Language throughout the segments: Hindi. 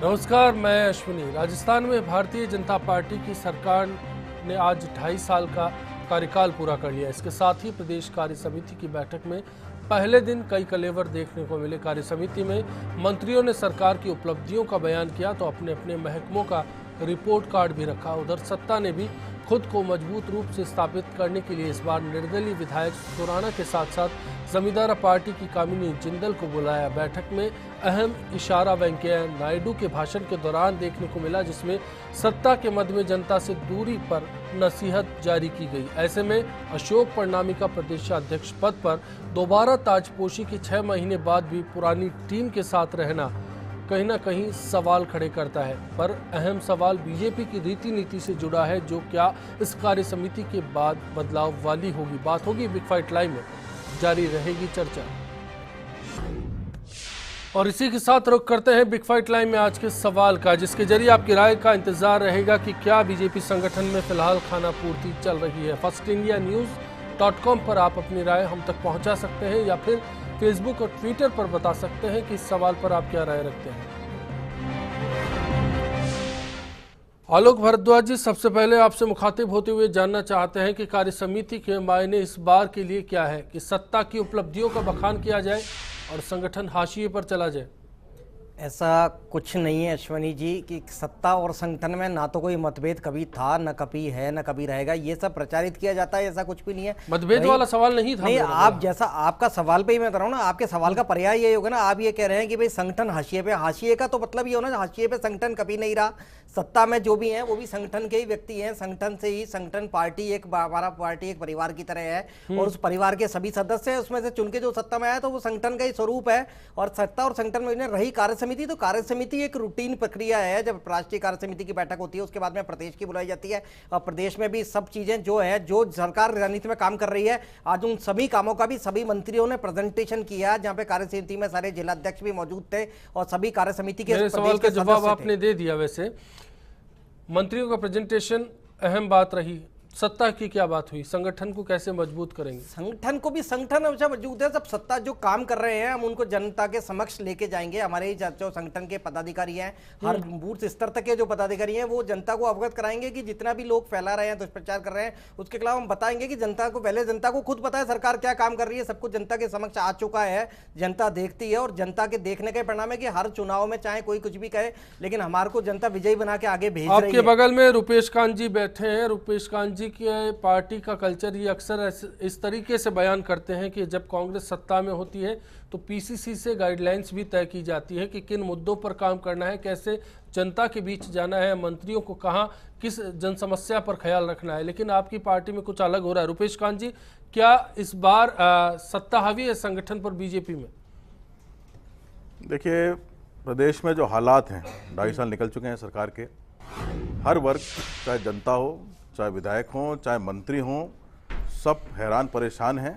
नमस्कार, मैं अश्विनी। राजस्थान में भारतीय जनता पार्टी की सरकार ने आज 2.5 साल का कार्यकाल पूरा कर लिया। इसके साथ ही प्रदेश कार्य समिति की बैठक में पहले दिन कई कलेवर देखने को मिले। कार्य समिति में मंत्रियों ने सरकार की उपलब्धियों का बयान किया तो अपने अपने महकमों का रिपोर्ट कार्ड भी रखा। उधर सत्ता ने भी खुद को मजबूत रूप से स्थापित करने के लिए इस बार निर्दलीय विधायक खुराना के साथ साथ जमींदारा पार्टी की कामिनी जिंदल को बुलाया। बैठक में अहम इशारा वेंकैया नायडू के भाषण के दौरान देखने को मिला, जिसमें सत्ता के मद में जनता से दूरी पर नसीहत जारी की गई। ऐसे में अशोक परनामी का प्रदेशाध्यक्ष पद पर दोबारा ताजपोशी के 6 महीने बाद भी पुरानी टीम के साथ रहना कहीं ना कहीं सवाल खड़े करता है। पर अहम सवाल बीजेपी की रीति नीति से जुड़ा है, जो क्या इस कार्य समिति के बाद बदलाव वाली होगी। बात होगी बिग फाइट लाइव में, जारी रहेगी चर्चा। और इसी के साथ रुख करते हैं बिग फाइट लाइव में आज के सवाल का, जिसके जरिए आपकी राय का इंतजार रहेगा कि क्या बीजेपी संगठन में फिलहाल खाना पूर्ति चल रही है। firstindianews.com पर आप अपनी राय हम तक पहुंचा सकते हैं या फिर फेसबुक और ट्विटर पर बता सकते हैं कि इस सवाल पर आप क्या राय रखते हैं। आलोक भारद्वाज जी, सबसे पहले आपसे मुखातिब होते हुए जानना चाहते हैं कि कार्य समिति के मायने इस बार के लिए क्या है कि सत्ता की उपलब्धियों का बखान किया जाए और संगठन हाशिए पर चला जाए। ऐसा कुछ नहीं है अश्वनी जी कि सत्ता और संगठन में ना तो कोई मतभेद कभी था, न कभी है, न कभी रहेगा। ये सब प्रचारित किया जाता है, ऐसा कुछ भी नहीं है। मतभेद वाला सवाल नहीं था। नहीं, आप जैसा आपका सवाल पे ही मैं कर रहा हूँ ना, आपके सवाल का पर्याय ये होगा ना, आप ये कह रहे हैं कि भाई संगठन हाशिए पे। हाशिए का तो मतलब ये होना, हाशिए पे संगठन कभी नहीं रहा। सत्ता में जो भी हैं वो भी संगठन के ही व्यक्ति हैं। संगठन से ही संगठन पार्टी एक हमारा पार्टी एक परिवार की तरह है और उस परिवार के सभी सदस्य हैं, उसमें से चुन के जो सत्ता में आया तो वो संगठन का ही स्वरूप है। और सत्ता और संगठन में रही कार्य समिति, तो कार्य समिति एक रूटीन प्रक्रिया है। जब राष्ट्रीय कार्य समिति की बैठक होती है उसके बाद में प्रदेश की बुलाई जाती है और प्रदेश में भी सब चीजें जो है, जो सरकार रणनीति में काम कर रही है, आज उन सभी कामों का भी सभी मंत्रियों ने प्रेजेंटेशन किया, जहां पे कार्य समिति में सारे जिलाध्यक्ष भी मौजूद थे और सभी कार्य समिति के सवाल का जवाब आपने दे दिया। वैसे मंत्रियों का प्रेजेंटेशन अहम बात रही, सत्ता की क्या बात हुई? संगठन को कैसे मजबूत करेंगे? संगठन को भी संगठन हमेशा मजबूत है। सब सत्ता जो काम कर रहे हैं हम उनको जनता के समक्ष लेके जाएंगे। हमारे ही जो संगठन के पदाधिकारी हैं, हर बूथ स्तर तक के जो पदाधिकारी हैं, वो जनता को अवगत कराएंगे कि जितना भी लोग फैला रहे हैं, दुष्प्रचार कर रहे हैं, उसके खिलाफ हम बताएंगे कि जनता को पहले जनता को खुद पता है सरकार क्या काम कर रही है। सब कुछ जनता के समक्ष आ चुका है, जनता देखती है और जनता के देखने के परिणाम है कि हर चुनाव में चाहे कोई कुछ भी कहे, लेकिन हमारे को जनता विजयी बना के आगे भेज रही है। आपके बगल में रुपेश कांत जी बैठे हैं। रुपेश कांत जी के पार्टी का कल्चर ये अक्सर इस तरीके से बयान करते हैं कि जब कांग्रेस सत्ता में होती है तो पीसीसी से गाइडलाइंस भी तय की जाती है कि किन मुद्दों पर काम करना है, कैसे जनता के बीच जाना है, मंत्रियों को कहां किस जन समस्या पर ख्याल रखना है। लेकिन आपकी पार्टी में कुछ अलग हो रहा है। रुपेश कांत जी, क्या इस बार सत्ता हावी है संगठन पर बीजेपी में? देखिए, प्रदेश में जो हालात हैं, 2.5 साल निकल चुके हैं सरकार के, हर वर्ग, चाहे जनता हो, चाहे विधायक हों, चाहे मंत्री हों, सब हैरान परेशान हैं।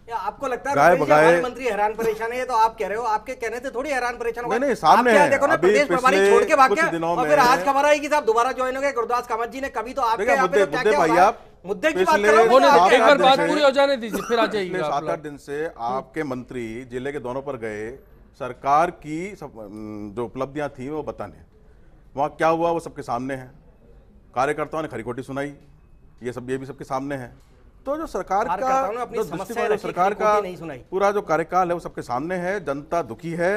या आपको लगता है हमारे मंत्री हैरान परेशान है? ये तो आप कह रहे हो, आपके कहने से थोड़ी हैरान परेशान होगा। नहीं, सामने है। देखो ना, प्रदेश प्रभारी छोड़ के भाग गया और फिर आज खबर आई कि साहब दोबारा ज्वाइन हो गए गुरदास कामत जी ने। कभी तो आपके मुद्दे भाई, आप मुद्दे की बात करो, एक बार बात पूरी हो जाने दीजिए, फिर आ जाइए। 7-8 दिन से आपके मंत्री जिले के दौरों पर गए, सरकार की जो उपलब्धियां थी वो बताने, वहां क्या हुआ वो सबके सामने है। कार्यकर्ताओं ने खरीखोटी सुनाई, ये भी सबके सामने है। तो जो सरकार का जो दृष्टिकोण, सरकार का पूरा जो कार्यकाल है वो सबके सामने है। जनता दुखी है,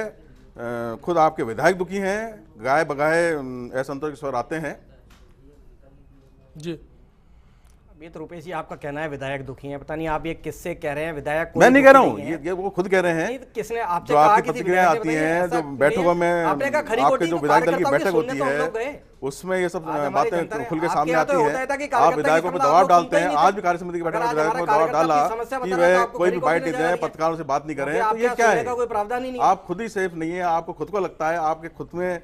खुद आपके विधायक दुखी हैं, गाए बगाए असंतोष के स्वर आते हैं जी। ये तो रुपेश जी आपका कहना है विधायक दुखी हैं, पता नहीं आप ये किससे कह रहे हैं? विधायक मैं नहीं कह रहा हूँ, ये वो खुद कह रहे हैं। किसने आपसे जो आपकी प्रतिक्रिया आती हैं, जो बैठकों में आपके जो विधायक दल की बैठक होती है उसमें ये सब बातें खुल के सामने आती है। आप विधायकों पर दबाव डालते हैं। आज भी कार्य समिति की बैठक में विधायकों पर दबाव डाला कि वह कोई भी बाइट नहीं दें, पत्रकारों से बात नहीं करें। तो ये क्या है? कोई प्रावधान नहीं। आप खुद ही सेफ नहीं है, आपको खुद को लगता है, आपके खुद में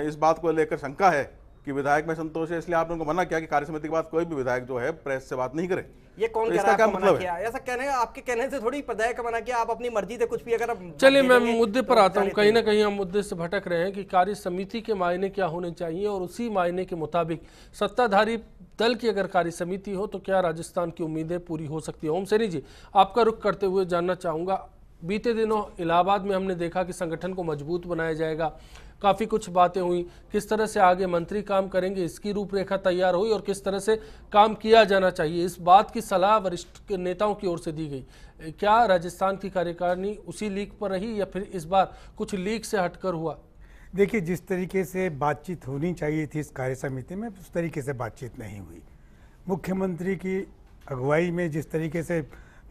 इस बात को लेकर शंका है कि विधायक में संतोष है, इसलिए आपने उनको मना किया कि कार्य समिति के बाद कोई भी विधायक जो है प्रेस से बात नहीं करे। ये कौन कह रहा है? मतलब ऐसा कहने का, आपके कहने से थोड़ी विधायक का मना किया, आप अपनी मर्जी से कुछ भी अगर। चलिए, मैं मुद्दे पर आता हूँ। कहीं ना कहीं हम मुद्दे से भटक रहे हैं कि कार्य समिति के मायने क्या होने चाहिए और उसी मायने के मुताबिक सत्ताधारी दल की अगर कार्य समिति हो तो क्या राजस्थान की उम्मीदें पूरी हो सकती है? ओम सैनी जी, आपका रुख करते हुए जानना चाहूंगा, बीते दिनों इलाहाबाद में हमने देखा कि संगठन को मजबूत बनाया जाएगा, काफ़ी कुछ बातें हुई, किस तरह से आगे मंत्री काम करेंगे इसकी रूपरेखा तैयार हुई और किस तरह से काम किया जाना चाहिए, इस बात की सलाह वरिष्ठ नेताओं की ओर से दी गई। क्या राजस्थान की कार्यकारिणी उसी लीक पर रही या फिर इस बार कुछ लीक से हटकर हुआ? देखिए, जिस तरीके से बातचीत होनी चाहिए थी इस कार्य समिति में, उस तरीके से बातचीत नहीं हुई। मुख्यमंत्री की अगुवाई में जिस तरीके से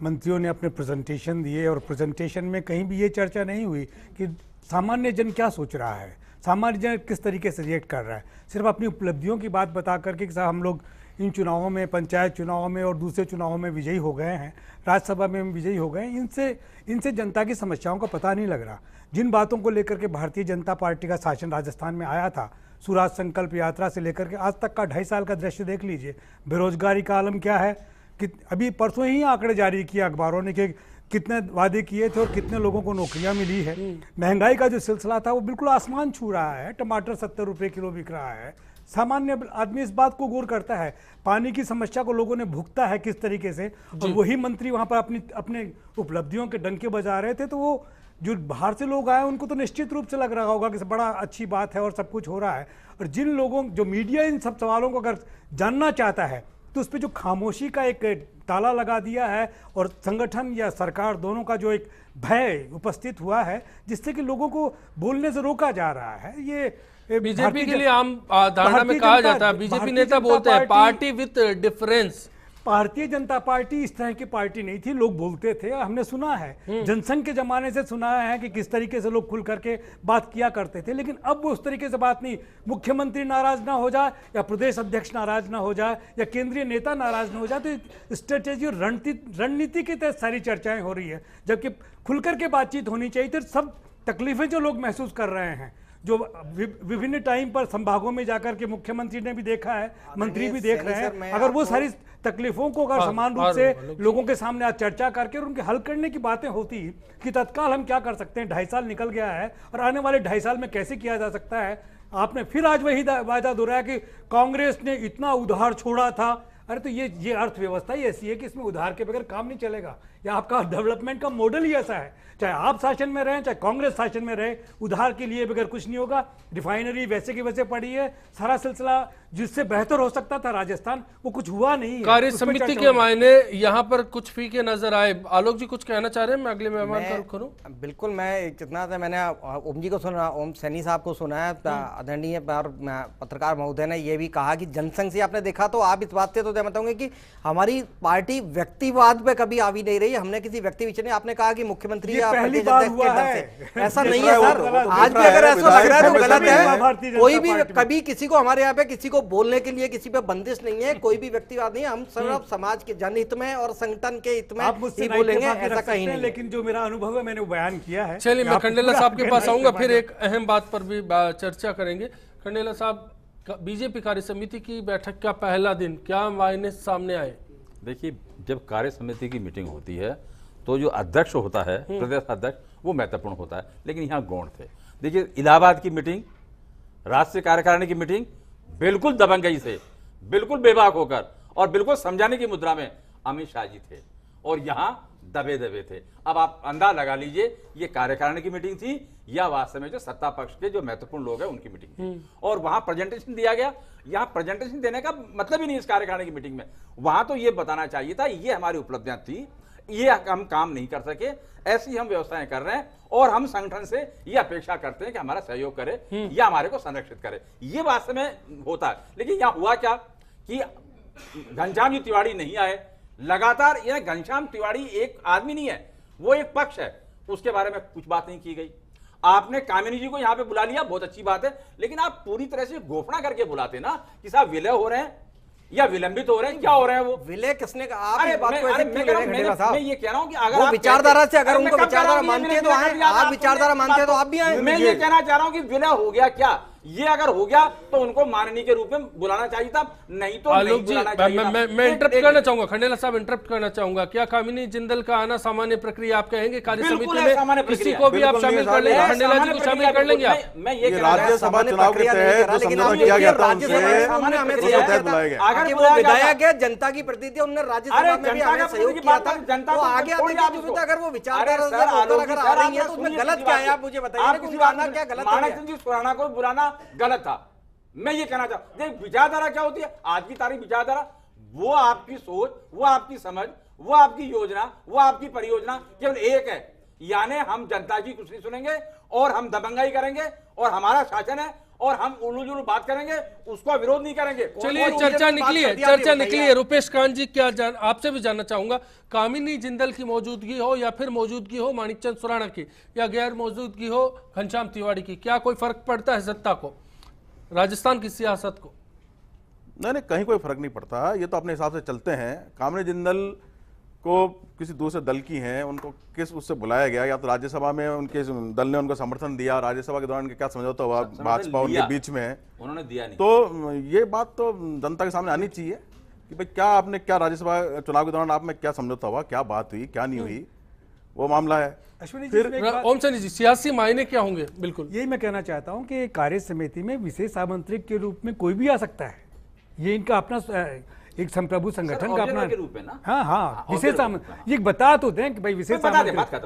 मंत्रियों ने अपने प्रेजेंटेशन दिए, और प्रेजेंटेशन में कहीं भी ये चर्चा नहीं हुई कि सामान्य जन क्या सोच रहा है, सामान्य जन किस तरीके से रिएक्ट कर रहा है। सिर्फ अपनी उपलब्धियों की बात बता करके कि साहब हम लोग इन चुनावों में, पंचायत चुनावों में और दूसरे चुनावों में विजयी हो गए हैं, राज्यसभा में विजयी हो गए हैं, इनसे जनता की समस्याओं का पता नहीं लग रहा। जिन बातों को लेकर के भारतीय जनता पार्टी का शासन राजस्थान में आया था, स्वराज संकल्प यात्रा से लेकर के आज तक का 2.5 साल का दृश्य देख लीजिए। बेरोजगारी का आलम क्या है कि अभी परसों ही आंकड़े जारी किए अखबारों ने कि कितने वादे किए थे और कितने लोगों को नौकरियां मिली है। महंगाई का जो सिलसिला था वो बिल्कुल आसमान छू रहा है। टमाटर 70 रुपये किलो बिक रहा है। सामान्य आदमी इस बात को गौर करता है। पानी की समस्या को लोगों ने भुगता है किस तरीके से, और वही मंत्री वहां पर अपने उपलब्धियों के डंके बजा रहे थे। तो वो जो बाहर से लोग आए उनको तो निश्चित रूप से लग रहा होगा कि बड़ा अच्छी बात है और सब कुछ हो रहा है। और जिन लोगों, जो मीडिया इन सब सवालों को अगर जानना चाहता है तो उस पर जो खामोशी का एक ताला लगा दिया है, और संगठन या सरकार दोनों का जो एक भय उपस्थित हुआ है, जिससे कि लोगों को बोलने से रोका जा रहा है। ये बीजेपी के लिए आम धारणा में कहा जाता है, बीजेपी नेता बोलते हैं party with difference. Bharatiya Janata party इस तरह की पार्टी नहीं थी। लोग बोलते थे, हमने सुना है, जनसंघ के जमाने से सुना है कि किस तरीके से लोग खुल करके बात किया करते थे, लेकिन अब वो उस तरीके से बात नहीं। मुख्यमंत्री नाराज ना हो जाए, या प्रदेश अध्यक्ष नाराज ना हो जाए, या केंद्रीय नेता नाराज ना हो जाए, तो स्ट्रेटेजी और रणनीति की तहत सारी चर्चाएं हो रही है। जबकि खुल करके बातचीत होनी चाहिए। तो सब तकलीफें जो लोग महसूस कर रहे हैं, जो विभिन्न टाइम पर संभागों में जाकर के मुख्यमंत्री ने भी देखा है, मंत्री भी देख रहे हैं, अगर वो सारी तकलीफों को अगर समान रूप से लोगों के सामने आज चर्चा करके और उनके हल करने की बातें होती कि तत्काल हम क्या कर सकते हैं, 2.5 साल निकल गया है और आने वाले 2.5 साल में कैसे किया जा सकता है। आपने फिर आज वही वादा दोहराया कि कांग्रेस ने इतना उधार छोड़ा था। अरे तो ये अर्थव्यवस्था ही ऐसी है कि इसमें उधार के बगैर काम नहीं चलेगा। या आपका डेवलपमेंट का मॉडल ही ऐसा है, चाहे आप शासन में रहें चाहे कांग्रेस शासन में रहे, उधार के लिए बगैर कुछ नहीं होगा। रिफाइनरी वैसे की वैसे पड़ी है, सारा सिलसिला जिससे बेहतर हो सकता था राजस्थान, वो कुछ हुआ नहीं है। कार्य समिति के मायने यहाँ पर कुछ फीके नजर आए। आलोक जी कुछ कहना चाह रहे हैं? मैं अगले मेहमान का रुख करूं। बिल्कुल, मैं जितना था मैंने ओम जी को सुना, ओम सैनी साहब को सुना है, आदरणीय पत्रकार महोदय ने ये भी कहा कि जनसंघ से आपने देखा, तो आप इस बात से तो सहमत होंगे कि हमारी पार्टी व्यक्तिवाद पे कभी आ भी नहीं रही। हमने किसी व्यक्ति विषय नहीं, आपने कहा कि मुख्यमंत्री या पहली बार हुआ है, ऐसा नहीं है सर। आज भी अगर ऐसा लग रहा है तो गलत है। कोई भी कभी किसी को, हमारे यहाँ पे किसी को बोलने के लिए किसी पे बंदिश नहीं है, कोई भी व्यक्तिवाद नहीं है। हम सिर्फ समाज के जनहित में और संगठन के हित में ही बोलेंगे, ऐसा कहीं नहीं। लेकिन जो मेरा अनुभव है मैंने बयान किया है। चलिए, मैं खंडेला साहब के पास आऊंगा, फिर एक अहम बात पर भी चर्चा करेंगे। खंडेला साहब, बीजेपी कार्य समिति की बैठक का पहला दिन, क्या मायने सामने आए? देखिए, जब कार्य समिति की मीटिंग होती है तो जो अध्यक्ष होता है, प्रदेश अध्यक्ष, वो महत्वपूर्ण होता है। लेकिन यहाँ गौण थे। देखिए, इलाहाबाद की मीटिंग, राष्ट्रीय कार्यकारिणी की मीटिंग, बिल्कुल दबंगई से, बिल्कुल बेबाक होकर और बिल्कुल समझाने की मुद्रा में अमित शाह जी थे, और यहाँ दबे थे। अब आप अंदाज लगा लीजिए ये कार्यकारिणी की मीटिंग थी या वास्तव में जो सत्ता पक्ष के जो महत्वपूर्ण लोग हैं उनकी मीटिंग थी। और वहां प्रेजेंटेशन दिया गया। यहाँ प्रेजेंटेशन देने का मतलब ही नहीं इस कार्यकारिणी की मीटिंग में। वहां तो ये बताना चाहिए था ये हमारी उपलब्धियां थी, ये हम काम नहीं कर सके, ऐसी हम व्यवस्थाएं कर रहे हैं, और हम संगठन से ये अपेक्षा करते हैं कि हमारा सहयोग करे या हमारे को संरक्षित करे। ये वास्तव में होता है। लेकिन यहाँ हुआ क्या कि घनश्याम जी तिवारी नहीं आए लगातार। ये घनश्याम तिवारी एक आदमी नहीं है, वो एक पक्ष है, उसके बारे में कुछ बात नहीं की गई। आपने कामिनी जी को यहाँ पे बुला लिया, बहुत अच्छी बात है, लेकिन आप पूरी तरह से घोषणा करके बुलाते ना कि साहब विलय हो रहे हैं या विलंबित हो रहे हैं, क्या हो रहे हैं वो विलय किसने कहा? आप मैं ये कह रहा हूं कि अगर विचारधारा से, अगर उनको विचारधारा मानते हैं तो आए, आप विचारधारा मानते हैं तो आप भी आए। मैं ये कहना चाह रहा हूं कि विलय हो गया क्या? ये अगर हो गया तो उनको माननीय के रूप में बुलाना चाहिए था, नहीं तो आलोक नहीं जी, बुलाना चाहिए था। मैं इंटरप्ट करना चाहूंगा, खंडेला साहब इंटरप्ट करना चाहूंगा। क्या कामिनी जिंदल का आना सामान्य प्रक्रिया आप कहेंगे कार्य समिति में? किसी को भी आप शामिल कर लेंगे, खंडेला जी को शामिल कर लेंगे आप? मैं ये राज्यसभा चुनाव के तहत जो समझौता किया गया था उनसे बुलाया गया। अगर वो विधायक है, जनता की प्रतिनिधि, उन्होंने राज्यसभा में भी हमें सहयोग किया था, जनता वो आगे आते क्या जरूरत है? अगर वो विचारधारा से होकर अगर आ रही है तो उसमें गलत क्या है? आप मुझे बताइए कि उनका आना क्या गलत है? मानक सिंह जी खुराना को बुलाना गलत था, मैं ये कहना चाहता हूं। विचारधारा क्या होती है आज की तारीख? विचारधारा वो आपकी सोच, वो आपकी समझ, वो आपकी योजना, वो आपकी परियोजना केवल एक है, यानी हम जनता की कुछ नहीं सुनेंगे और हम दबंगाई करेंगे और हमारा शासन है और हम उल्लू जुलू बात करेंगे, उसका विरोध नहीं करेंगे। चलिए चर्चा निकली है। रुपेश कांत जी, क्या आपसे भी जानना चाहूंगा, कामिनी जिंदल की मौजूदगी हो या फिर मौजूदगी हो माणिकचंद सुराणा की, या गैर मौजूदगी हो घनश्याम तिवारी की, क्या कोई फर्क पड़ता है सत्ता को, राजस्थान की सियासत को? नहीं, कहीं कोई फर्क नहीं पड़ता। ये तो अपने हिसाब से चलते हैं। कामिनी जिंदल को किसी दूसरे दल की हैं, उनको किस उससे बुलाया गया, या तो राज्यसभा में उनके दल ने उनको समर्थन दिया, राज्यसभा के दौरान क्या समझौता हुआ भाजपा उनके बीच में, उन्होंने दिया नहीं। तो ये बात तो जनता के सामने आनी चाहिए कि भाई क्या आपने, क्या राज्यसभा चुनाव के दौरान आप में क्या समझौता हुआ, क्या बात हुई, क्या नहीं हुई, वो मामला है। अश्विनी जी, ओम सैनी जी, सियासी मायने क्या होंगे? बिल्कुल यही मैं कहना चाहता हूं कि कार्य समिति में विशेष आमंत्रित के रूप में कोई भी आ सकता है। ये इनका अपना एक संप्रभु संगठन का अपना के रूप में ना, हाँ विशेष आमंत्रित, ये बता तो दें कि भाई विशेष आमंत्रित,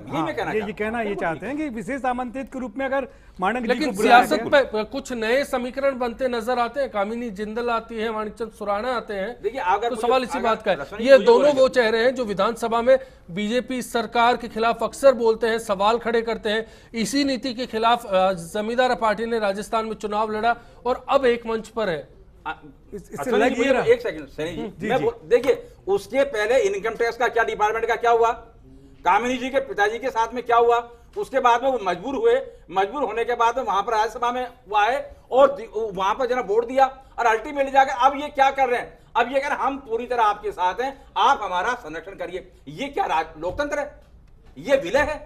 ये कहना ये चाहते हैं कि विशेष आमंत्रित के रूप में अगर मानक जी को लेकिन बुलाया सियासत गया, पे कुछ नए समीकरण बनते नजर आते हैं। कामिनी जिंदल आती है, माणिकचंद सुराणा आते हैं, देखिए, अगर तो मुझे- सवाल इसी अगर बात का है। रश्मि ये मुझे दोनों बोलेंगे। वो चेहरे हैं जो विधानसभा में बीजेपी सरकार के खिलाफ अक्सर बोलते हैं, सवाल खड़े करते हैं। इसी नीति के खिलाफ जमींदार पार्टी ने राजस्थान में चुनाव लड़ा और अब एक मंच पर है। इससे लग ये रहा। एक सेकंड सैनी जी, देखिए उसके पहले इनकम टैक्स का क्या, डिपार्टमेंट का क्या हुआ, कामिनी जी के पिताजी के साथ में क्या हुआ, उसके बाद में वो मजबूर हुए, मजबूर होने के बाद में वहां पर राज्यसभा में वो आए और वहां पर जना वोट दिया और अल्टीमेटली जाकर अब ये क्या कर रहे हैं, अब ये कह रहे हैं हम पूरी तरह आपके साथ हैं, आप हमारा संरक्षण करिए। ये क्या लोकतंत्र है? ये विलय है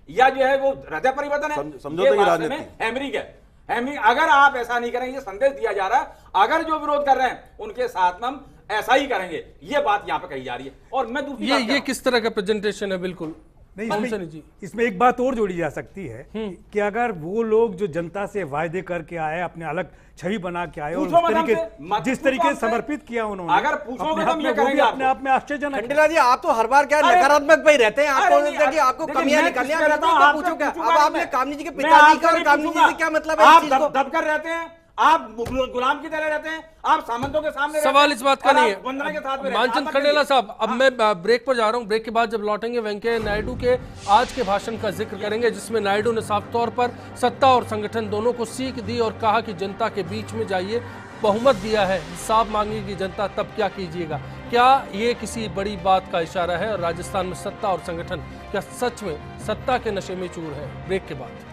या जो है वो हृदय परिवर्तन है? समझौते की राजनीति, हैमरिंग है। अगर आप ऐसा नहीं करेंगे, ये संदेश दिया जा रहा है, अगर जो विरोध कर रहे हैं उनके साथ में हम ऐसा ही करेंगे, ये बात यहाँ पे कही जा रही है। और मैं दूसरी बात ये किस तरह का प्रेजेंटेशन है? बिल्कुल नहीं, इसमें एक बात और जोड़ी जा सकती है कि अगर वो लोग जो जनता से वायदे करके आए, अपने अलग छवि बना के आए और जिस तरीके से समर्पित किया उन्होंने, अगर पूछोगे तो हम ये करेंगे, अपने आप में आश्चर्यजनक। खंडेला जी, आप तो हर बार क्या नकारात्मक पे ही रहते हैं, आपको कमियां निकालनी है, तो पूछो क्या? अब आपने कामिनी जी के पिताजी का और कामिनी जी से क्या मतलब है? आप दब कर रहते हैं, आप गुलाम की तरह रहते हैं, आप सामंतों के सामने सवाल इस बात का नहीं है। वंदना के साथ में मानचंद खंडेला साहब, अब मैं ब्रेक पर जा रहा हूं। ब्रेक के बाद जब लौटेंगे वेंकैया नायडू के आज के भाषण का जिक्र करेंगे, जिसमें नायडू ने साफ तौर पर सत्ता और संगठन दोनों को सीख दी और कहा कि जनता के बीच में जाइए, बहुमत दिया है, हिसाब मांगेगी जनता, तब क्या कीजिएगा। क्या ये किसी बड़ी बात का इशारा है और राजस्थान में सत्ता और संगठन क्या सच में सत्ता के नशे में चूर है? ब्रेक के बाद।